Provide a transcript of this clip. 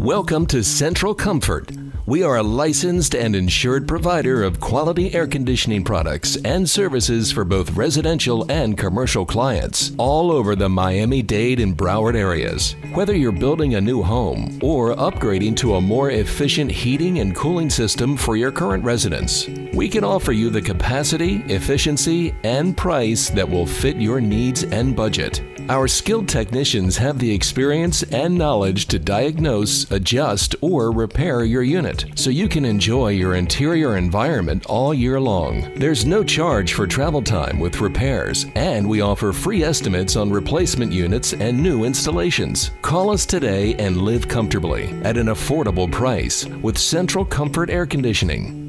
Welcome to Central Comfort. We are a licensed and insured provider of quality air conditioning products and services for both residential and commercial clients all over the Miami-Dade and Broward areas. Whether you're building a new home or upgrading to a more efficient heating and cooling system for your current residence, we can offer you the capacity, efficiency, and price that will fit your needs and budget. Our skilled technicians have the experience and knowledge to diagnose, adjust, or repair your unit so you can enjoy your interior environment all year long. There's no charge for travel time with repairs, and we offer free estimates on replacement units and new installations. Call us today and live comfortably at an affordable price with Central Comfort Air Conditioning.